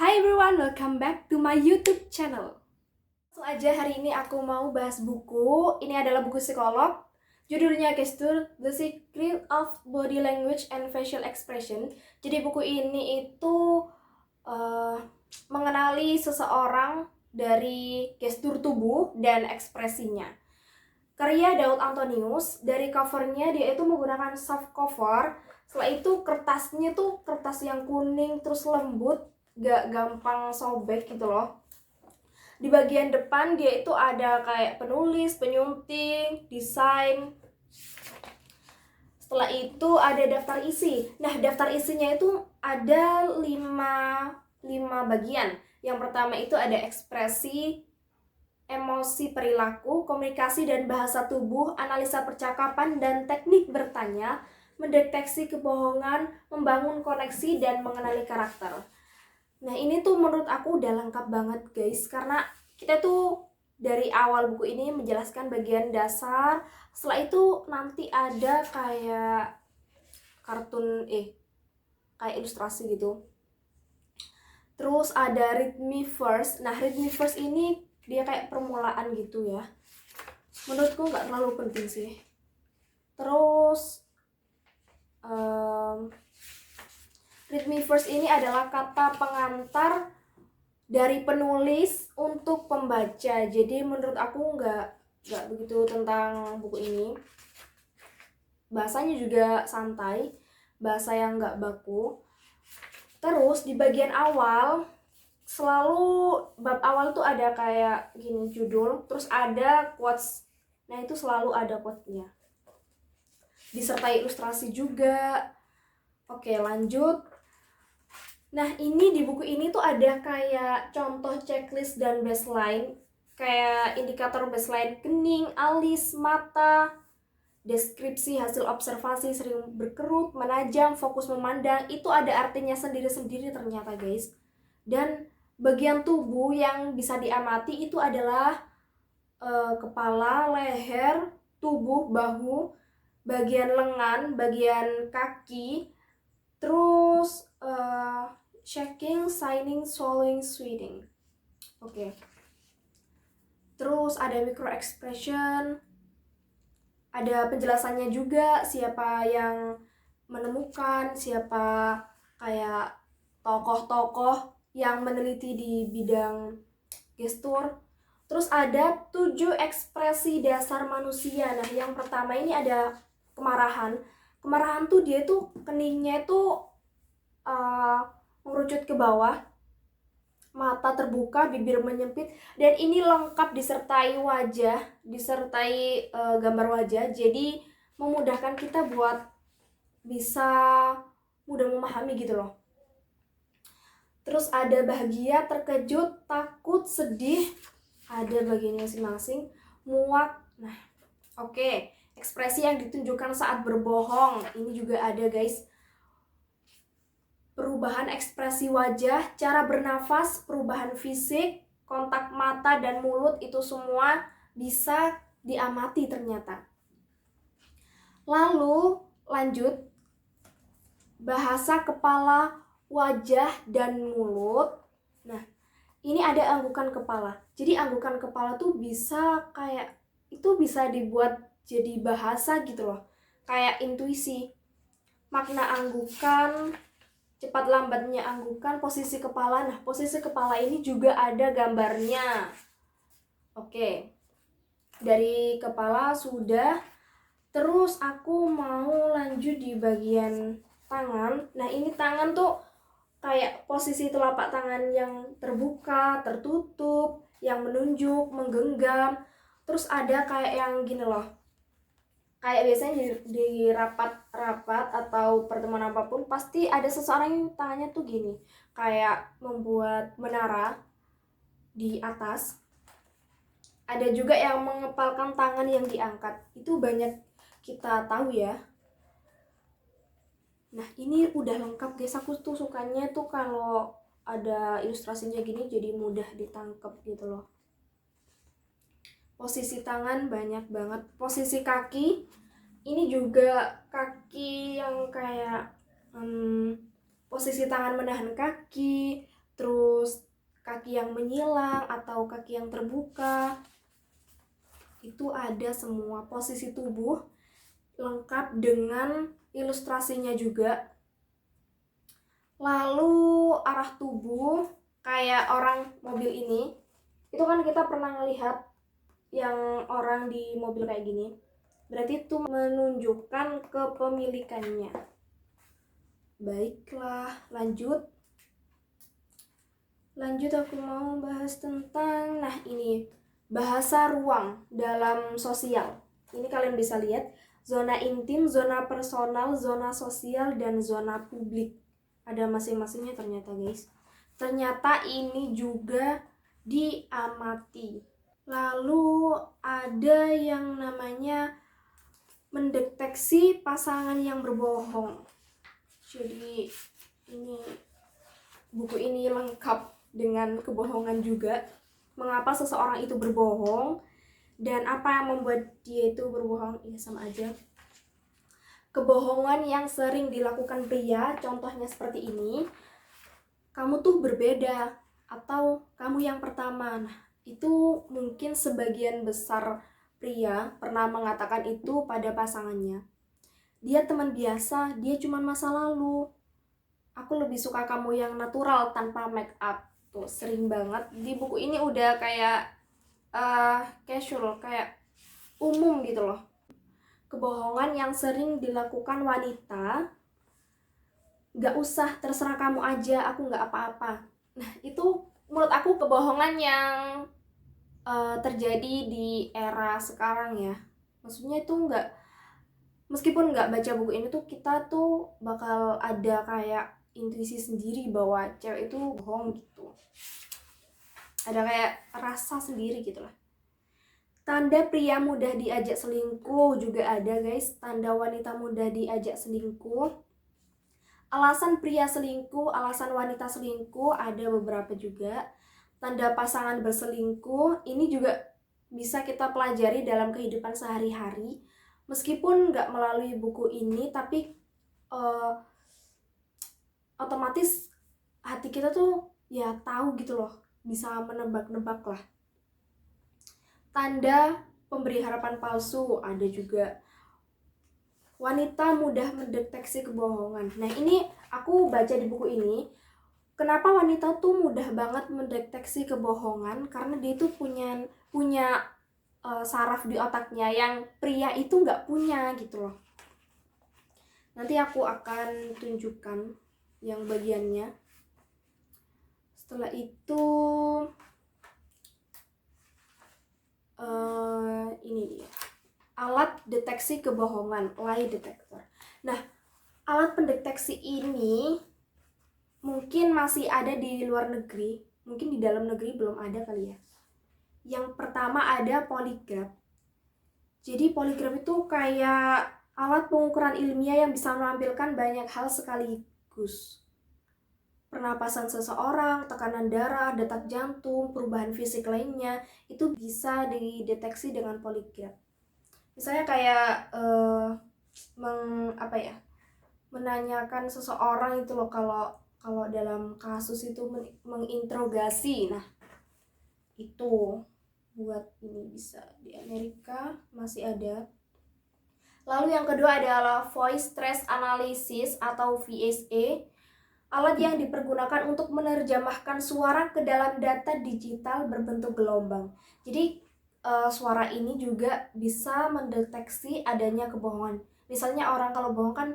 Hi everyone, welcome back to my YouTube channel. Langsung aja, hari ini aku mau bahas buku. Ini adalah buku psikolog. Judulnya Gestur, The Secret of Body Language and Facial Expression. Jadi buku ini itu mengenali seseorang dari gestur tubuh dan ekspresinya. Karya Daud Antonius. Dari covernya dia itu menggunakan soft cover. Setelah itu kertasnya tuh kertas yang kuning terus lembut, gak gampang sobek gitu loh. Di bagian depan dia itu ada kayak penulis, penyunting, desain. Setelah itu ada daftar isi. Nah, daftar isinya itu ada 5 bagian. Yang pertama itu ada ekspresi, emosi, perilaku, komunikasi dan bahasa tubuh, analisa percakapan dan teknik bertanya, mendeteksi kebohongan, membangun koneksi dan mengenali karakter. Nah, ini tuh menurut aku udah lengkap banget guys, karena kita tuh dari awal buku ini menjelaskan bagian dasar. Setelah itu nanti ada kayak kartun kayak ilustrasi gitu. Terus ada Read Me First. Nah, Read Me First ini dia kayak permulaan gitu ya. Menurutku nggak terlalu penting sih. Terus Read Me First ini adalah kata pengantar dari penulis untuk pembaca. Jadi menurut aku nggak begitu tentang buku ini. Bahasanya juga santai, bahasa yang nggak baku. Terus di bagian awal selalu bab awal tuh ada kayak gini judul, terus ada quotes. Nah, itu selalu ada quote-nya. Disertai ilustrasi juga. Oke, lanjut. Nah, ini di buku ini tuh ada kayak contoh checklist dan baseline, kayak indikator baseline kening, alis, mata, deskripsi hasil observasi, sering berkerut, menajam, fokus memandang. Itu ada artinya sendiri-sendiri ternyata guys. Dan bagian tubuh yang bisa diamati itu adalah kepala, leher, tubuh, bahu, bagian lengan, bagian kaki, terus shaking, signing, swallowing, sweating. Oke. Terus ada micro expression, ada penjelasannya juga siapa yang menemukan, siapa kayak tokoh-tokoh yang meneliti di bidang gestur. Terus ada 7 ekspresi dasar manusia. Nah, yang pertama ini ada kemarahan. Kemarahan tuh dia tuh keningnya tuh mengerucut ke bawah, mata terbuka, bibir menyempit, dan ini lengkap disertai wajah, disertai gambar wajah. Jadi memudahkan kita buat bisa mudah memahami gitu loh. Terus ada bahagia, terkejut, takut, sedih, ada bagiannya masing-masing, muak. Nah, oke. Ekspresi yang ditunjukkan saat berbohong, ini juga ada guys. Perubahan ekspresi wajah, cara bernafas, perubahan fisik, kontak mata dan mulut, itu semua bisa diamati ternyata. Lalu lanjut, bahasa kepala, wajah, dan mulut. Nah, ini ada anggukan kepala. Jadi anggukan kepala tuh bisa kayak, itu bisa dibuat jadi bahasa gitu loh. Kayak intuisi. Makna anggukan, cepat lambatnya anggukan, posisi kepala. Nah, posisi kepala ini juga ada gambarnya. Oke. Dari kepala sudah. Terus aku mau lanjut di bagian tangan. Nah, ini tangan tuh kayak posisi telapak tangan yang terbuka, tertutup, yang menunjuk, menggenggam. Terus ada kayak yang gini loh. Kayak biasanya di rapat-rapat atau pertemuan apapun pasti ada seseorang yang tangannya tuh gini, kayak membuat menara di atas. Ada juga yang mengepalkan tangan yang diangkat. Itu banyak kita tahu ya. Nah, ini udah lengkap guys. Aku tuh sukanya tuh kalau ada ilustrasinya gini, jadi mudah ditangkap gitu loh. Posisi tangan banyak banget. Posisi kaki, ini juga kaki yang kayak posisi tangan menahan kaki, terus kaki yang menyilang atau kaki yang terbuka. Itu ada semua posisi tubuh lengkap dengan ilustrasinya juga. Lalu arah tubuh kayak orang mobil ini, itu kan kita pernah ngelihat yang orang di mobil kayak gini, berarti itu menunjukkan kepemilikannya. Baiklah, lanjut aku mau bahas tentang, nah ini, bahasa ruang dalam sosial. Ini kalian bisa lihat, zona intim, zona personal, zona sosial, dan zona publik. Ada masing-masingnya ternyata guys. Ternyata ini juga diamati. Lalu ada yang namanya mendeteksi pasangan yang berbohong. Jadi ini, buku ini lengkap dengan kebohongan juga. Mengapa seseorang itu berbohong dan apa yang membuat dia itu berbohong, ya sama aja. Kebohongan yang sering dilakukan pria, contohnya seperti ini, kamu tuh berbeda, atau kamu yang pertama. Nah, itu mungkin sebagian besar pria pernah mengatakan itu pada pasangannya. Dia teman biasa, dia cuma masa lalu. Aku lebih suka kamu yang natural tanpa make up. Tuh, sering banget di buku ini udah kayak casual, kayak umum gitu loh. Kebohongan yang sering dilakukan wanita, gak usah, terserah kamu aja, aku gak apa-apa. Nah, itu menurut aku kebohongan yang terjadi di era sekarang ya. Maksudnya itu meskipun gak baca buku ini tuh, kita tuh bakal ada kayak intuisi sendiri bahwa cewek itu bohong gitu. Ada kayak rasa sendiri gitu lah. Tanda pria mudah diajak selingkuh juga ada guys. Tanda wanita mudah diajak selingkuh. Alasan pria selingkuh, alasan wanita selingkuh ada beberapa juga. Tanda pasangan berselingkuh, ini juga bisa kita pelajari dalam kehidupan sehari-hari. Meskipun nggak melalui buku ini, tapi otomatis hati kita tuh ya tahu gitu loh, bisa menebak-nebak lah. Tanda pemberi harapan palsu ada juga. Wanita mudah mendeteksi kebohongan. Nah, ini aku baca di buku ini, kenapa wanita tuh mudah banget mendeteksi kebohongan, karena dia tuh punya saraf di otaknya yang pria itu nggak punya gitu loh. Nanti aku akan tunjukkan yang bagiannya. Setelah itu ini dia, alat deteksi kebohongan, lie detector. Nah, alat pendeteksi ini mungkin masih ada di luar negeri, mungkin di dalam negeri belum ada kali ya. Yang pertama ada poligraf. Jadi poligraf itu kayak alat pengukuran ilmiah yang bisa menampilkan banyak hal sekaligus. Pernapasan seseorang, tekanan darah, detak jantung, perubahan fisik lainnya, itu bisa dideteksi dengan poligraf. Misalnya kayak menanyakan seseorang itu loh, kalau dalam kasus itu menginterogasi. Nah, itu buat ini bisa di Amerika masih ada. Lalu yang kedua adalah voice trace analysis atau VSA, alat yang dipergunakan untuk menerjemahkan suara ke dalam data digital berbentuk gelombang. Jadi suara ini juga bisa mendeteksi adanya kebohongan. Misalnya orang kalau bohong kan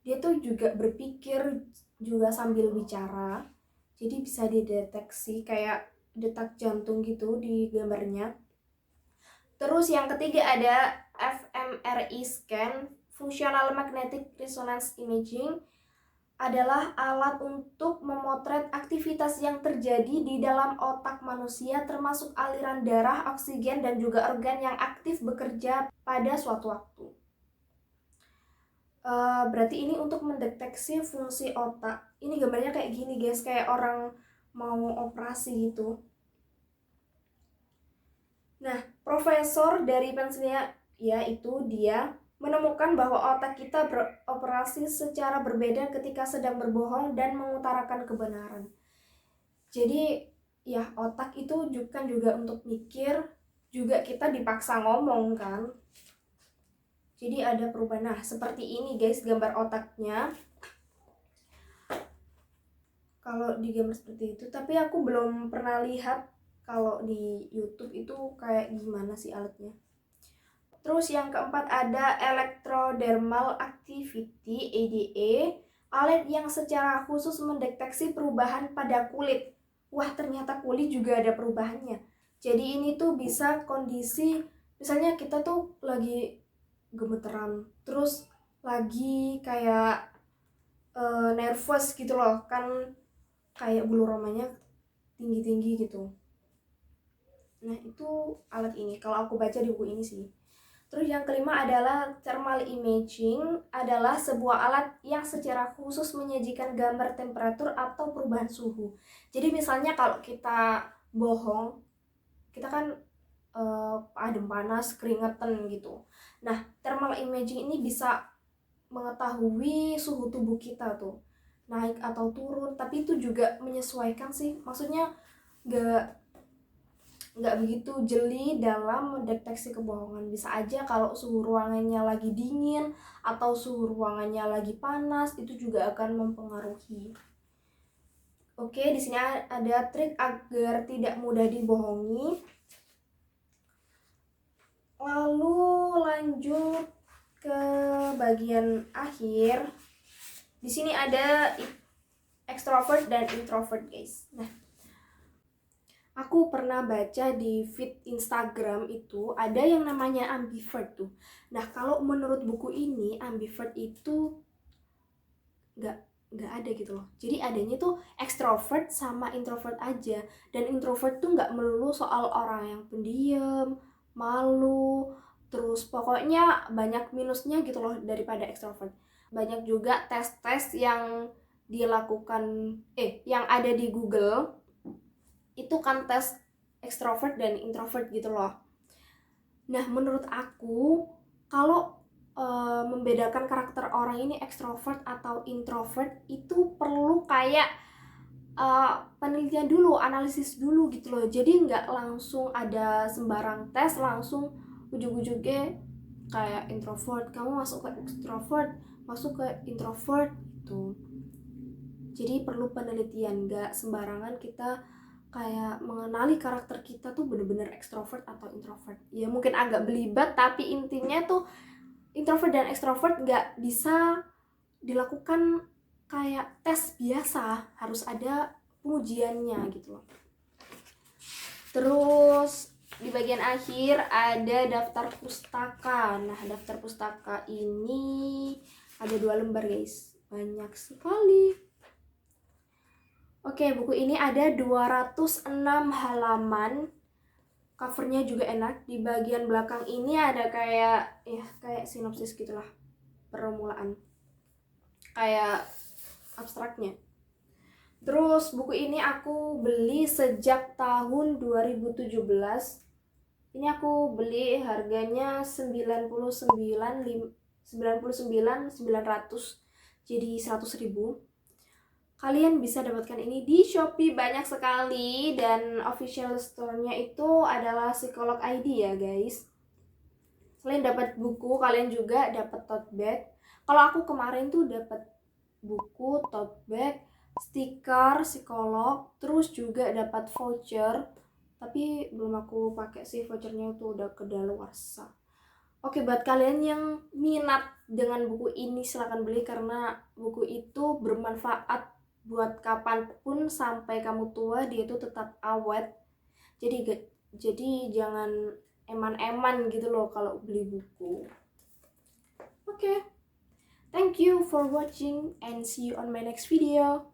dia tuh juga berpikir juga sambil bicara. Jadi bisa dideteksi kayak detak jantung gitu di gambarnya. Terus yang ketiga ada fMRI scan, functional magnetic resonance imaging, adalah alat untuk memotret aktivitas yang terjadi di dalam otak manusia, termasuk aliran darah, oksigen, dan juga organ yang aktif bekerja pada suatu waktu. Berarti ini untuk mendeteksi fungsi otak. Ini gambarnya kayak gini guys, kayak orang mau operasi gitu. Nah, profesor dari Pennsylvania, yaitu dia menemukan bahwa otak kita beroperasi secara berbeda ketika sedang berbohong dan mengutarakan kebenaran. Jadi ya otak itu juga untuk mikir, juga kita dipaksa ngomong kan. Jadi ada perubahan. Nah, seperti ini guys gambar otaknya. Kalau di gambar seperti itu, tapi aku belum pernah lihat kalau di YouTube itu kayak gimana sih alatnya. Terus yang keempat ada Electrodermal Activity EDE, alat yang secara khusus mendeteksi perubahan pada kulit. Wah, ternyata kulit juga ada perubahannya. Jadi ini tuh bisa kondisi, misalnya kita tuh lagi gemeteran, terus lagi kayak nervous gitu loh, kan kayak bulu romanya tinggi-tinggi gitu. Nah, itu alat ini, kalau aku baca di buku ini sih. Terus yang kelima adalah thermal imaging, adalah sebuah alat yang secara khusus menyajikan gambar temperatur atau perubahan suhu. Jadi misalnya kalau kita bohong, kita kan adem panas, keringetan gitu. Nah, thermal imaging ini bisa mengetahui suhu tubuh kita tuh naik atau turun, tapi itu juga menyesuaikan sih. Maksudnya nggak begitu jeli dalam mendeteksi kebohongan. Bisa aja kalau suhu ruangannya lagi dingin atau suhu ruangannya lagi panas, itu juga akan mempengaruhi. Oke, di sini ada trik agar tidak mudah dibohongi. Lalu lanjut ke bagian akhir. Di sini ada extrovert dan introvert, guys. Nah, aku pernah baca di feed Instagram itu ada yang namanya ambivert tuh. Nah, kalau menurut buku ini ambivert itu nggak ada gitu loh. Jadi adanya tuh extrovert sama introvert aja. Dan introvert tuh nggak melulu soal orang yang pendiam, malu, terus pokoknya banyak minusnya gitu loh daripada extrovert. Banyak juga tes-tes yang dilakukan yang ada di Google itu kan tes extrovert dan introvert gitu loh. Nah, menurut aku kalau membedakan karakter orang ini extrovert atau introvert itu perlu kayak penelitian dulu, analisis dulu gitu loh. Jadi nggak langsung ada sembarang tes langsung ujung-ujungnya kayak introvert, kamu masuk ke extrovert, masuk ke introvert gitu. Jadi perlu penelitian, nggak sembarangan kita kayak mengenali karakter kita tuh bener-bener extrovert atau introvert. Ya mungkin agak belibet, tapi intinya tuh introvert dan extrovert nggak bisa dilakukan kayak tes biasa, harus ada pengujiannya gitu loh. Terus di bagian akhir ada daftar pustaka. Nah, daftar pustaka ini ada 2 lembar guys, banyak sekali. Oke, buku ini ada 206 halaman. Covernya juga enak. Di bagian belakang ini ada kayak sinopsis gitulah, permulaan, kayak abstraknya. Terus buku ini aku beli sejak tahun 2017. Ini aku beli harganya 99.900, jadi 100.000. Kalian bisa dapatkan ini di Shopee, banyak sekali, dan official store-nya itu adalah Psikolog ID ya guys. Selain dapat buku, kalian juga dapat tote bag. Kalau aku kemarin tuh dapat buku, tote bag, stiker Psikolog, terus juga dapat voucher. Tapi belum aku pakai sih, vouchernya itu udah kedaluarsa. Oke, buat kalian yang minat dengan buku ini silahkan beli, karena buku itu bermanfaat buat kapanpun sampai kamu tua, dia itu tetap awet. Jadi jangan eman-eman gitu loh kalau beli buku. Oke. Thank you for watching and see you on my next video.